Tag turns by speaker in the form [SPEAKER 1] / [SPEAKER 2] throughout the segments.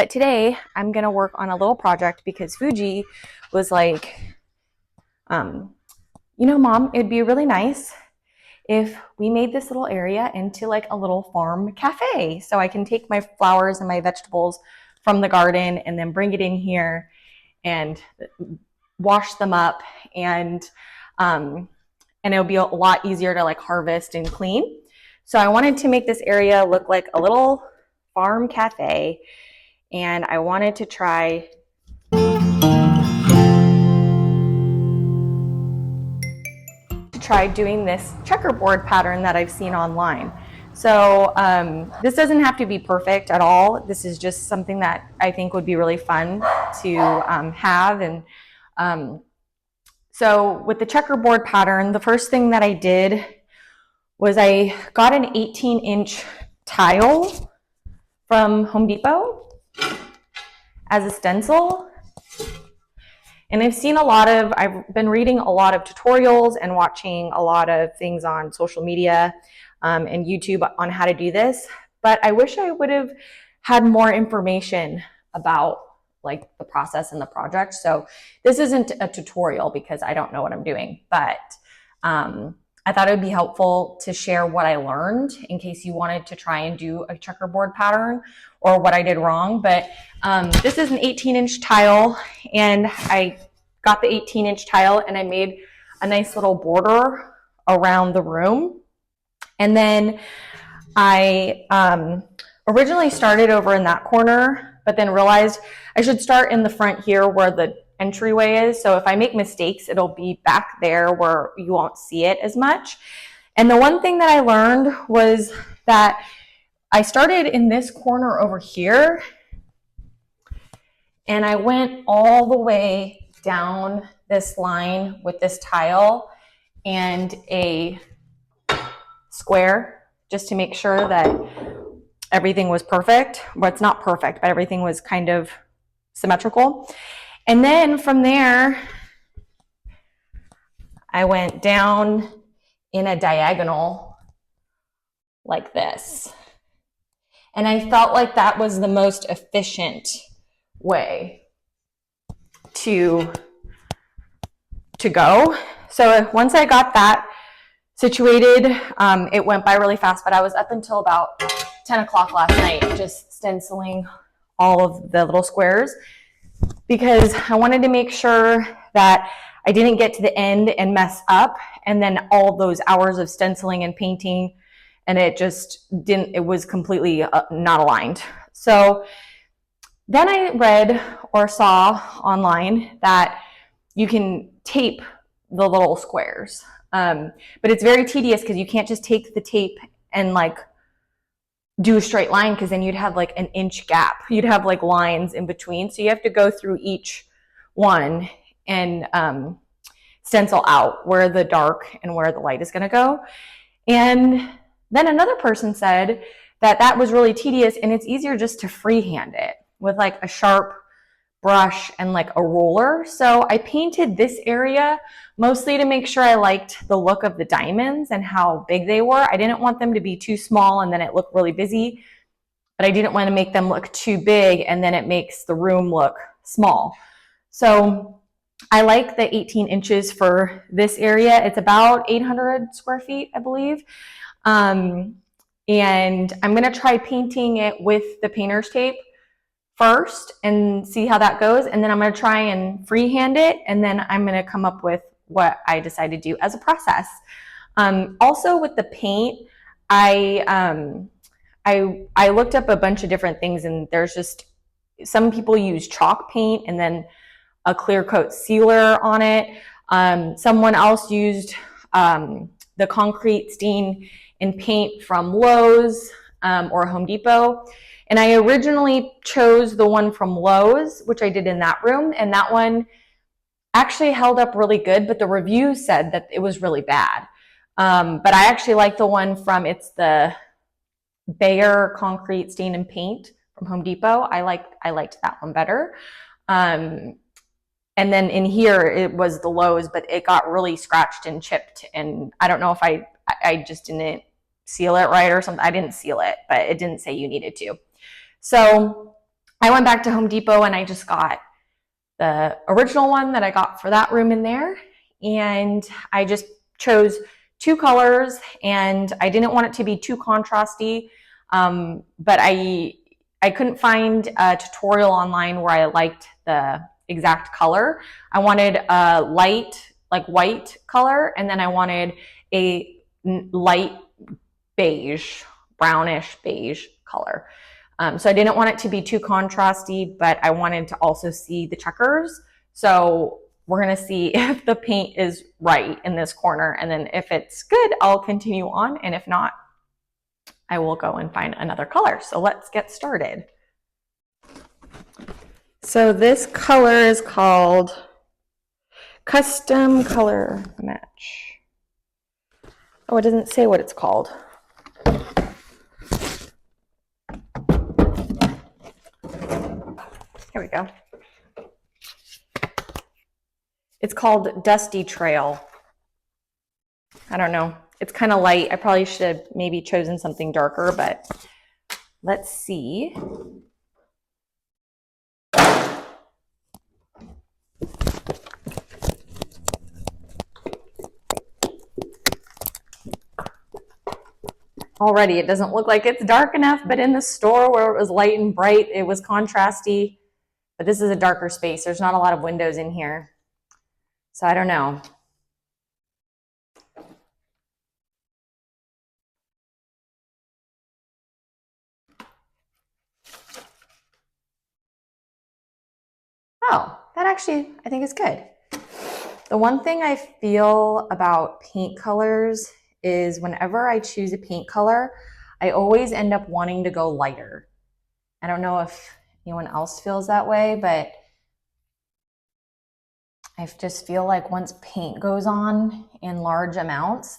[SPEAKER 1] But today I'm going to work on a little project because Fuji was like, Mom, it'd be really nice if we made this little area into like a little farm cafe. So I can take my flowers and my vegetables from the garden and then bring it in here and wash them up, and it'll be a lot easier to like harvest and clean. So I wanted to make this area look like a little farm cafe, and I wanted to try doing this checkerboard pattern that I've seen online. So this doesn't have to be perfect at all. This is just something that I think would be really fun to have. And so with the checkerboard pattern, the first thing that I did was I got an 18-inch tile from Home Depot as a stencil. And I've been reading a lot of tutorials and watching a lot of things on social media and YouTube on how to do this. But I wish I would have had more information about like the process and the project. So this isn't a tutorial because I don't know what I'm doing, but I thought it would be helpful to share what I learned in case you wanted to try and do a checkerboard pattern or what I did wrong. But this is an 18-inch tile, and I got the 18-inch tile and I made a nice little border around the room. And then I originally started over in that corner, but then realized I should start in the front here where the entryway is. So if I make mistakes, it'll be back there where you won't see it as much. And the one thing that I learned was that I started in this corner over here, and I went all the way down this line with this tile and a square just to make sure that everything was perfect. Well, it's not perfect, but everything was kind of symmetrical. And then from there, I went down in a diagonal like this. And I felt like that was the most efficient way to go. So once I got that situated, it went by really fast, but I was up until about 10 o'clock last night just stenciling all of the little squares because I wanted to make sure that I didn't get to the end and mess up, and then all those hours of stenciling and painting, and it was completely not aligned. So then I read or saw online that you can tape the little squares, but it's very tedious because you can't just take the tape and like do a straight line, because then you'd have like an inch gap. You'd have like lines in between. So you have to go through each one and stencil out where the dark and where the light is going to go. And then another person said that was really tedious, and it's easier just to freehand it with like a sharp brush and like a roller. So I painted this area mostly to make sure I liked the look of the diamonds and how big they were. I didn't want them to be too small and then it looked really busy, but I didn't want to make them look too big and then it makes the room look small. So I like the 18 inches for this area. It's about 800 square feet, I believe. And I'm going to try painting it with the painter's tape first and see how that goes. And then I'm going to try and freehand it. And then I'm going to come up with what I decide to do as a process. Also with the paint, I looked up a bunch of different things, and there's just, some people use chalk paint and then a clear coat sealer on it. Someone else used the concrete stain and paint from Lowe's or Home Depot. And I originally chose the one from Lowe's, which I did in that room. And that one actually held up really good, but the review said that it was really bad. But I actually like the one it's the Bayer concrete stain and paint from Home Depot. I liked that one better. And then in here, it was the Lowe's, but it got really scratched and chipped. And I don't know if I just didn't seal it right or something. I didn't seal it, but it didn't say you needed to. So I went back to Home Depot and I just got the original one that I got for that room in there. And I just chose 2 colors, and I didn't want it to be too contrasty. But I couldn't find a tutorial online where I liked the exact color. I wanted a light, like white color, and then I wanted a light beige, brownish beige color. So I didn't want it to be too contrasty, but I wanted to also see the checkers. So we're gonna see if the paint is right in this corner, and then if it's good, I'll continue on, and if not, I will go and find another color. So let's get started. So this color is called Custom Color Match. Oh, it doesn't say what it's called. Here we go. It's called Dusty Trail. I don't know. It's kind of light. I probably should have maybe chosen something darker, but let's see. Already, it doesn't look like it's dark enough, but in the store where it was light and bright, it was contrasty. But this is a darker space. There's not a lot of windows in here. So I don't know. Oh, that actually, I think is good. The one thing I feel about paint colors is whenever I choose a paint color, I always end up wanting to go lighter. I don't know if anyone else feels that way, but I just feel like once paint goes on in large amounts,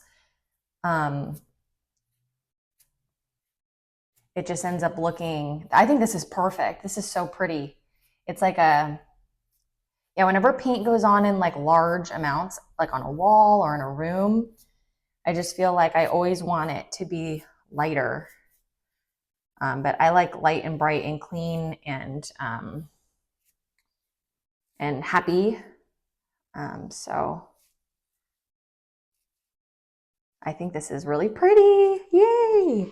[SPEAKER 1] it just ends up looking, I think this is perfect. This is so pretty. It's like yeah, whenever paint goes on in like large amounts, like on a wall or in a room, I just feel like I always want it to be lighter. But I like light and bright and clean and happy. So I think this is really pretty. Yay!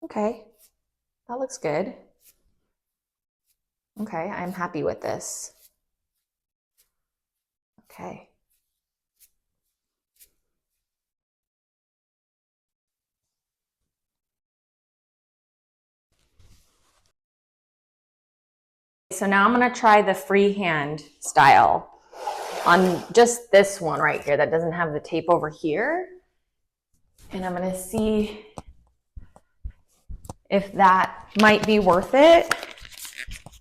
[SPEAKER 1] Okay, that looks good. Okay, I'm happy with this. Okay. So now I'm gonna try the freehand style on just this one right here that doesn't have the tape over here. And I'm gonna see if that might be worth it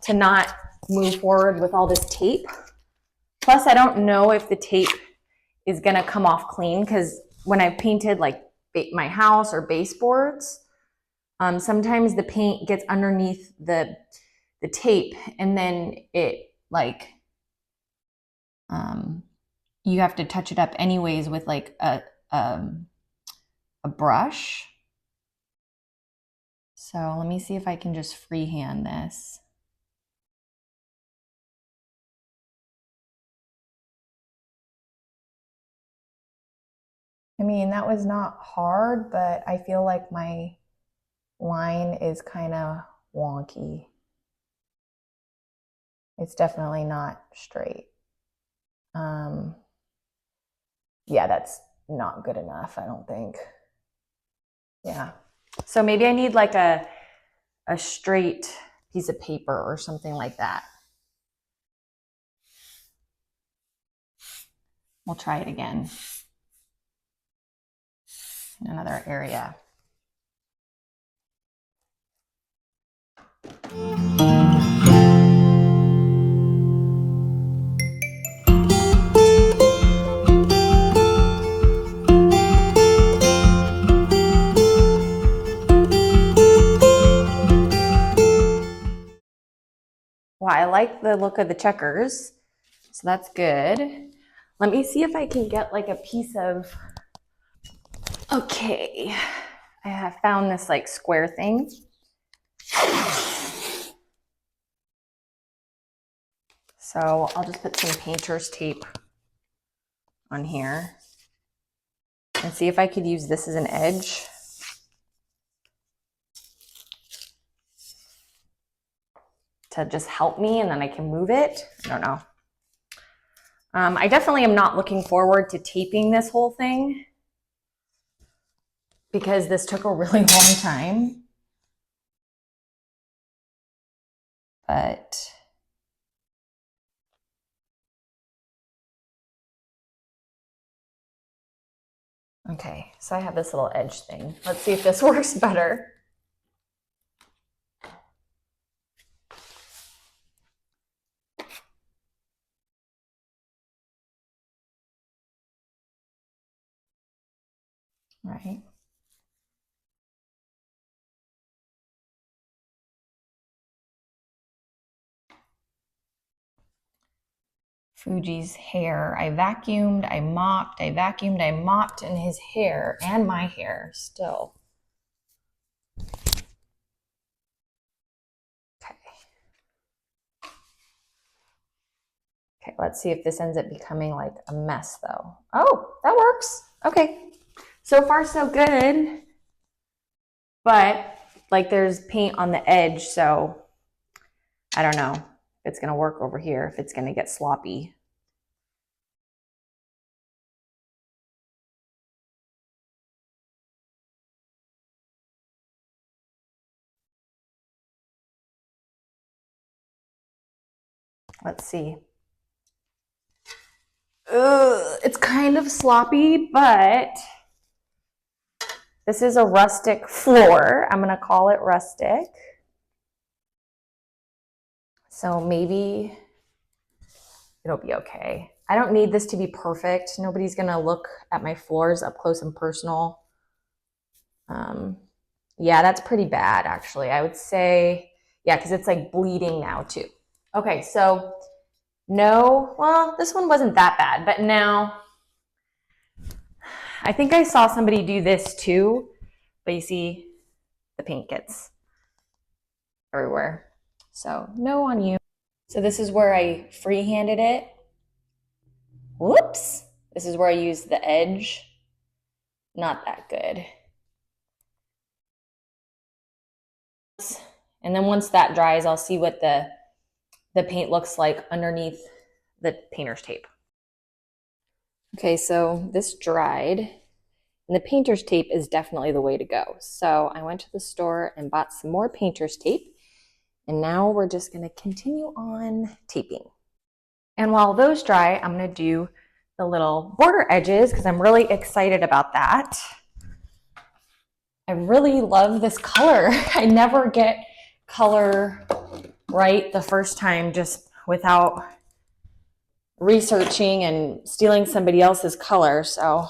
[SPEAKER 1] to not move forward with all this tape. Plus, I don't know if the tape is gonna come off clean, because when I've painted like my house or baseboards, sometimes the paint gets underneath the tape, and then it like, you have to touch it up anyways with like a brush. So let me see if I can just freehand this. I mean, that was not hard, but I feel like my line is kind of wonky. It's definitely not straight. Yeah, that's not good enough, I don't think. Yeah. So maybe I need like a straight piece of paper or something like that. We'll try it again in another area. Well, I like the look of the checkers, so that's good. Let me see if I can get like a piece of, okay, I have found this like square thing. So I'll just put some painter's tape on here and see if I could use this as an edge. To just help me, and then I can move it. I don't know. I definitely am not looking forward to taping this whole thing because this took a really long time. But okay, so I have this little edge thing. Let's see if this works better. All right. Fuji's hair. I vacuumed, I mopped, I vacuumed, I mopped, and his hair and my hair still. Okay. Okay, let's see if this ends up becoming like a mess though. Oh, that works. Okay. So far so good. But like there's paint on the edge, so I don't know if it's gonna work over here, if it's gonna get sloppy. Let's see. It's kind of sloppy, but this is a rustic floor. I'm gonna call it rustic. So maybe it'll be okay. I don't need this to be perfect. Nobody's gonna look at my floors up close and personal. Yeah, that's pretty bad actually. I would say, yeah, because it's like bleeding now too. Okay, so no, well, this one wasn't that bad, but now I think I saw somebody do this too, but you see the paint gets everywhere. So no on you. So this is where I free-handed it. Whoops. This is where I used the edge. Not that good. And then once that dries, I'll see what the paint looks like underneath the painter's tape. Okay, so this dried, and the painter's tape is definitely the way to go. So I went to the store and bought some more painter's tape, and now we're just gonna continue on taping. And while those dry, I'm gonna do the little border edges because I'm really excited about that. I really love this color. I never get color right the first time just without researching and stealing somebody else's color. So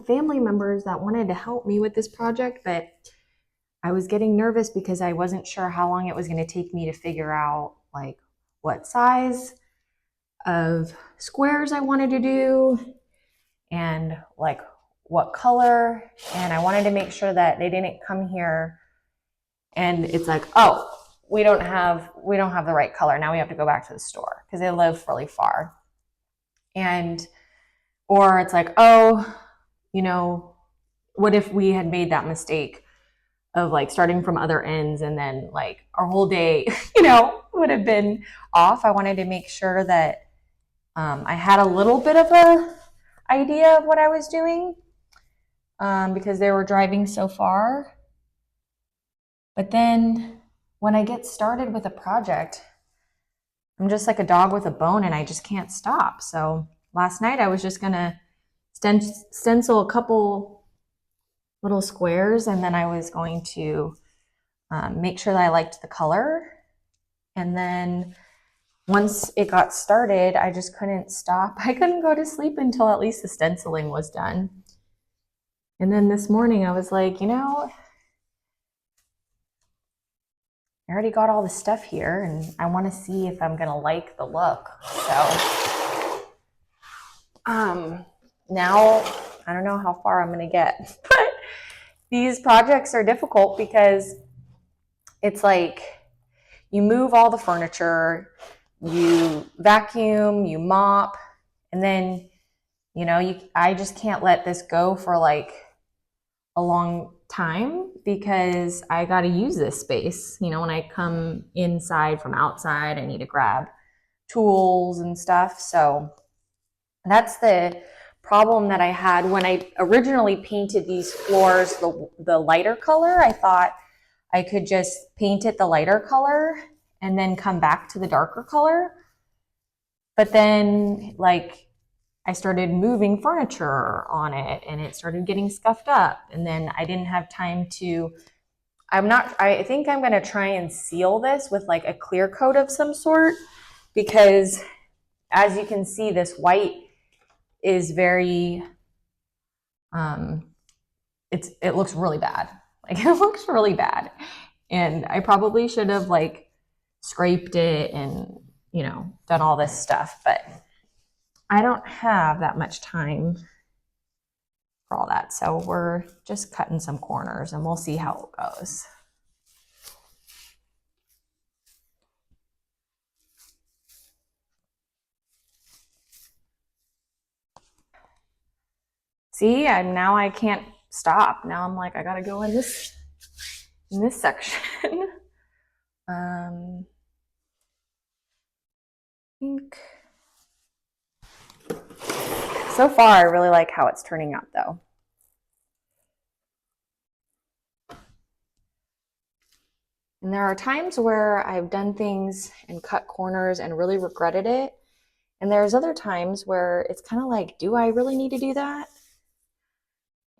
[SPEAKER 1] family members that wanted to help me with this project, but I was getting nervous because I wasn't sure how long it was going to take me to figure out like what size of squares I wanted to do and like what color, and I wanted to make sure that they didn't come here and it's like, oh, we don't have the right color, now we have to go back to the store because they live really far. And or it's like, oh, you know, what if we had made that mistake of like starting from other ends and then like our whole day, you know, would have been off. I wanted to make sure that I had a little bit of idea of what I was doing because they were driving so far. But then when I get started with a project, I'm just like a dog with a bone and I just can't stop. So last night I was just going to stencil a couple little squares, and then I was going to make sure that I liked the color. And then once it got started, I just couldn't stop. I couldn't go to sleep until at least the stenciling was done. And then this morning I was like, you know, I already got all the stuff here and I want to see if I'm going to like the look. So now I don't know how far I'm going to get, but these projects are difficult because it's like you move all the furniture, you vacuum, you mop, and then, you know, I just can't let this go for like a long time because I got to use this space. You know, when I come inside from outside, I need to grab tools and stuff. So that's the problem that I had when I originally painted these floors the lighter color. I thought I could just paint it the lighter color and then come back to the darker color. But then, like, I started moving furniture on it and it started getting scuffed up. And then I didn't have time to, I think I'm going to try and seal this with like a clear coat of some sort, because as you can see, this white is very, it looks really bad. Like it looks really bad. And I probably should have like scraped it and, you know, done all this stuff, but I don't have that much time for all that. So we're just cutting some corners and we'll see how it goes. See, now I can't stop. Now I'm like, I gotta go in this section. I think so far I really like how it's turning out though. And there are times where I've done things and cut corners and really regretted it. And there's other times where it's kind of like, do I really need to do that?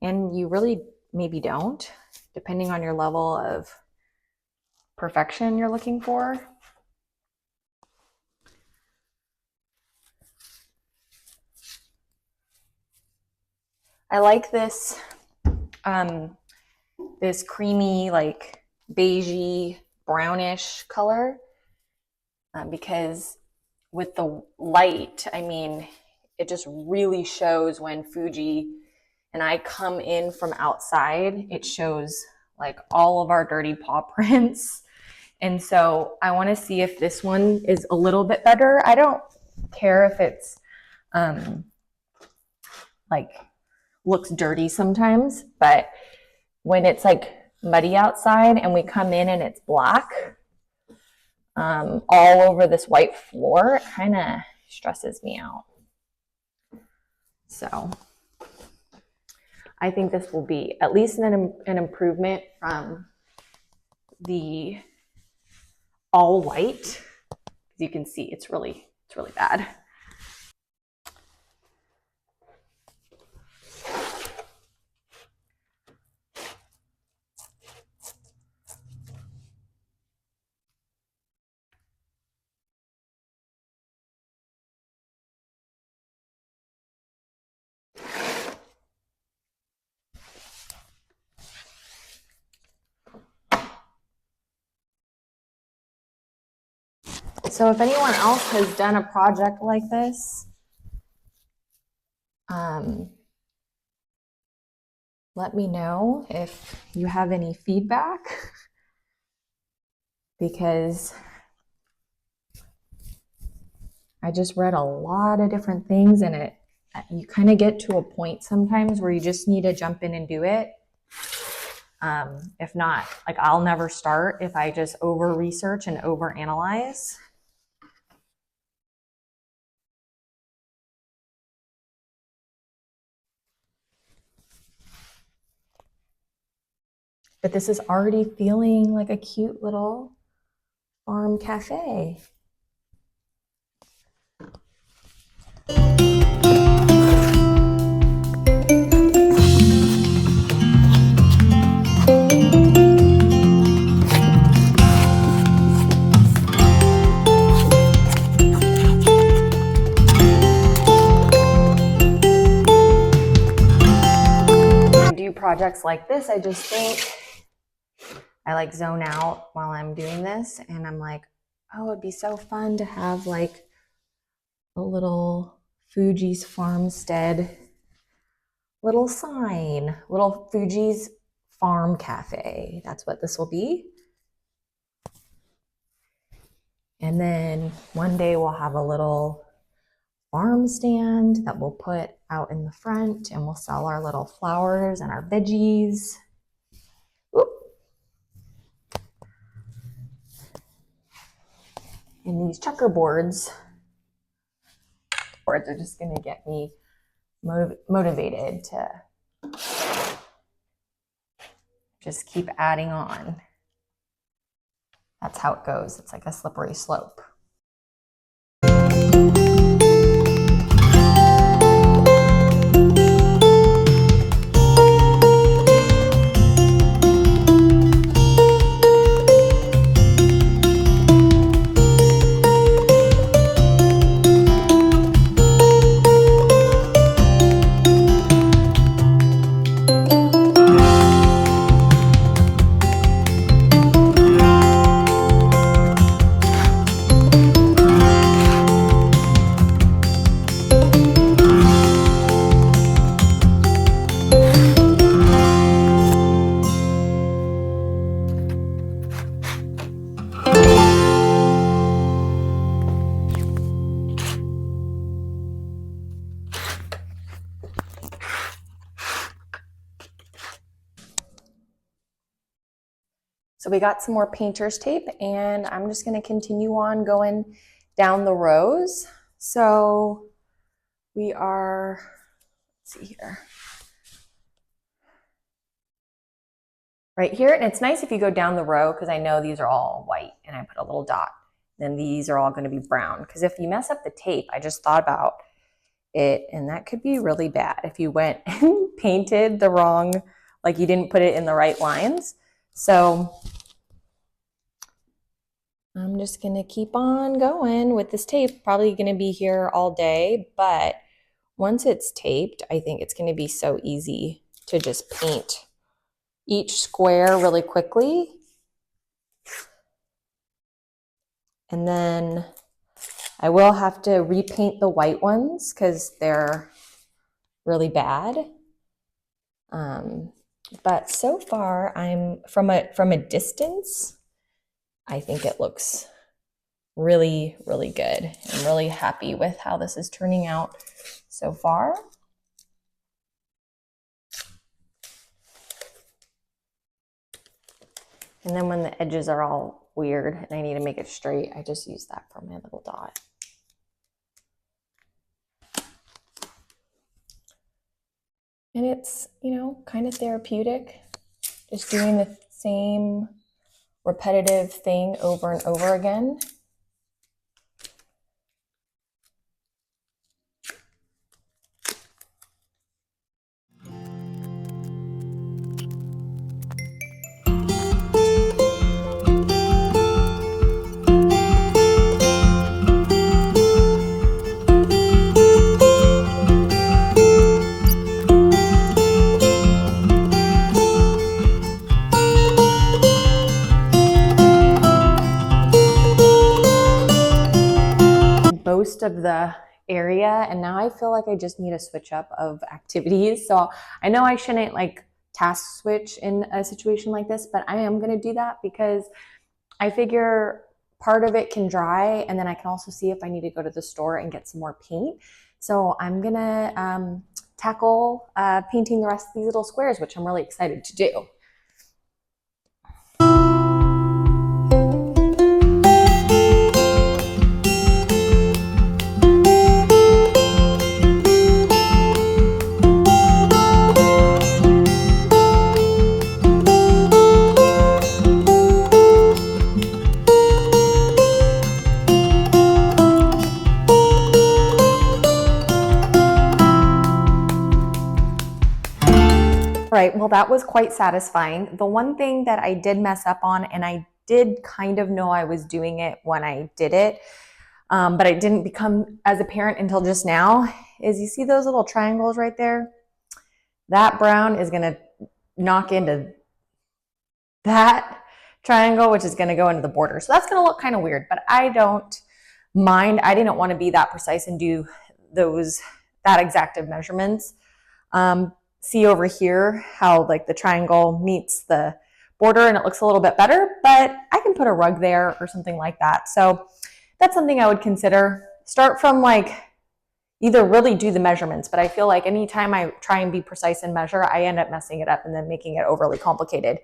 [SPEAKER 1] And you really maybe don't, depending on your level of perfection you're looking for. I like this this creamy, like beigey, brownish color because with the light, I mean, it just really shows when Fuji and I come in from outside, it shows like all of our dirty paw prints. And so I want to see if this one is a little bit better. I don't care if it's like looks dirty sometimes, but when it's like muddy outside and we come in and it's black all over this white floor, it kind of stresses me out. So I think this will be at least an improvement from the all white. As you can see, it's really bad. So if anyone else has done a project like this, let me know if you have any feedback, because I just read a lot of different things and you kind of get to a point sometimes where you just need to jump in and do it. If not, like I'll never start if I just over research and over analyze. But this is already feeling like a cute little farm cafe. Projects like this, I just think I like zone out while I'm doing this, and I'm like, oh, it'd be so fun to have like a little Fuji's Farmstead little sign, little Fuji's Farm Cafe. That's what this will be. And then one day we'll have a little farm stand that we'll put out in the front, and we'll sell our little flowers and our veggies. Oop. And these checkerboards are just going to get me motivated to just keep adding on. That's how it goes. It's like a slippery slope. So we got some more painter's tape, and I'm just going to continue on going down the rows. So we are, let's see here, right here. And it's nice if you go down the row, because I know these are all white and I put a little dot. Then these are all going to be brown, because if you mess up the tape, I just thought about it, and that could be really bad if you went and painted the wrong, like you didn't put it in the right lines. So I'm just going to keep on going with this tape. Probably going to be here all day, but once it's taped, I think it's going to be so easy to just paint each square really quickly. And then I will have to repaint the white ones because they're really bad. But so far, I'm from a distance, I think it looks really, really good. I'm really happy with how this is turning out so far. And then when the edges are all weird and I need to make it straight, I just use that for my little dot. And it's, you know, kind of therapeutic, just doing the same repetitive thing over and over again. Most of the area, and now I feel like I just need a switch up of activities. So I know I shouldn't like task switch in a situation like this, but I am going to do that because I figure part of it can dry, and then I can also see if I need to go to the store and get some more paint. So I'm going to tackle painting the rest of these little squares, which I'm really excited to do. right, well, that was quite satisfying. The one thing that I did mess up on, and I did kind of know I was doing it when I did it, but it didn't become as apparent until just now, is you see those little triangles right there? That brown is gonna knock into that triangle, which is gonna go into the border. So that's gonna look kind of weird, but I don't mind. I didn't want to be that precise and do that exact measurements. See over here how like the triangle meets the border and it looks a little bit better, but I can put a rug there or something like that. So that's something I would consider. Start from like either really do the measurements, but I feel like anytime I try and be precise and measure, I end up messing it up and then making it overly complicated.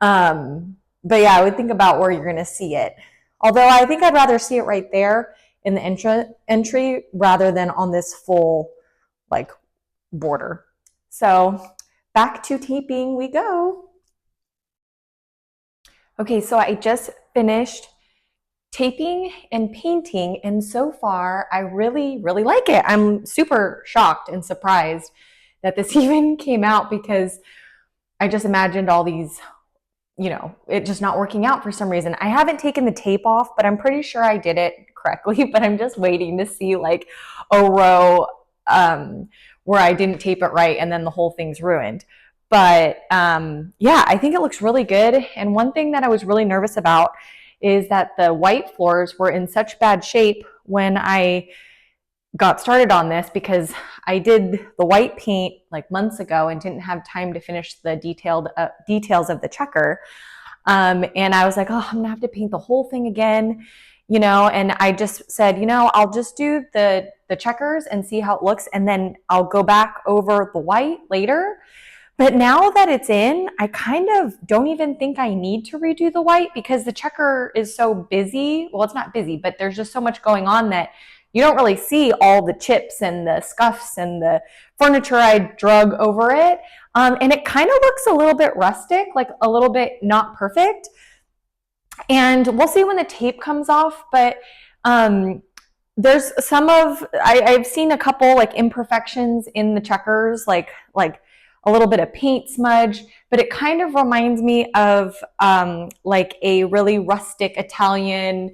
[SPEAKER 1] But yeah, I would think about where you're going to see it. Although I think I'd rather see it right there in the entry rather than on this full like border. So back to taping we go. Okay, so I just finished taping and painting, and so far I really, really like it. I'm super shocked and surprised that this even came out because I just imagined all these, it just not working out for some reason. I haven't taken the tape off, but I'm pretty sure I did it correctly, but I'm just waiting to see like a row where I didn't tape it right and then the whole thing's ruined. But yeah, I think it looks really good. And one thing that I was really nervous about is that the white floors were in such bad shape when I got started on this, because I did the white paint like months ago and didn't have time to finish the details of the checker. And I was like, oh, I'm gonna have to paint the whole thing again, and I just said, I'll just do the checkers and see how it looks, and then I'll go back over the white later. But now that it's in, I kind of don't even think I need to redo the white because the checker is so busy. Well, it's not busy, but there's just so much going on that you don't really see all the chips and the scuffs and the furniture I drug over it. And it kind of looks a little bit rustic, like a little bit not perfect. And we'll see when the tape comes off, but there's I've seen a couple like imperfections in the checkers, like a little bit of paint smudge, but it kind of reminds me of like a really rustic Italian,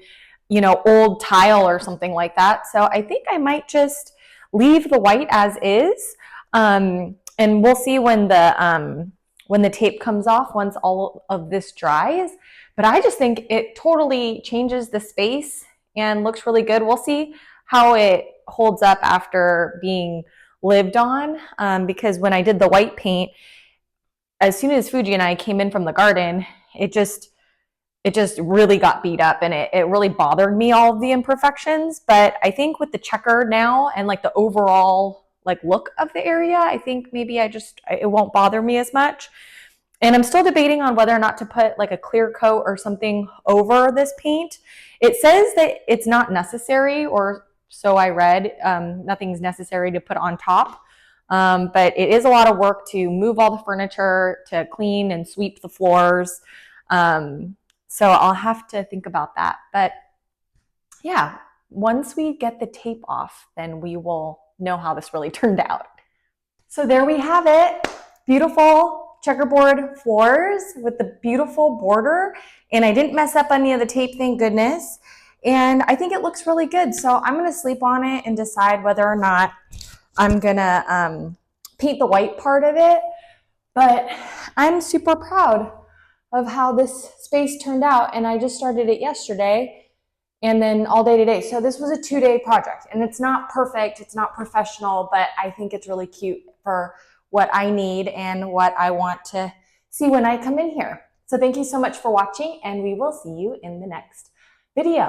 [SPEAKER 1] old tile or something like that. So I think I might just leave the white as is, and we'll see when the tape comes off once all of this dries. But I just think it totally changes the space and looks really good. We'll see how it holds up after being lived on, because when I did the white paint, as soon as Fuji and I came in from the garden, it just really got beat up, and it really bothered me, all of the imperfections. But I think with the checker now and like the overall like look of the area, I think maybe it won't bother me as much. And I'm still debating on whether or not to put like a clear coat or something over this paint. It says that it's not necessary, or so I read. Nothing's necessary to put on top. But it is a lot of work to move all the furniture, to clean and sweep the floors. So I'll have to think about that. But yeah, once we get the tape off, then we will know how this really turned out. So there we have it. Beautiful checkerboard floors with the beautiful border. And I didn't mess up any of the tape, thank goodness. And I think it looks really good. So I'm going to sleep on it and decide whether or not I'm going to paint the white part of it. But I'm super proud of how this space turned out. And I just started it yesterday and then all day today. So this was a 2-day project, and it's not perfect. It's not professional, but I think it's really cute for what I need and what I want to see when I come in here. So thank you so much for watching, and we will see you in the next video.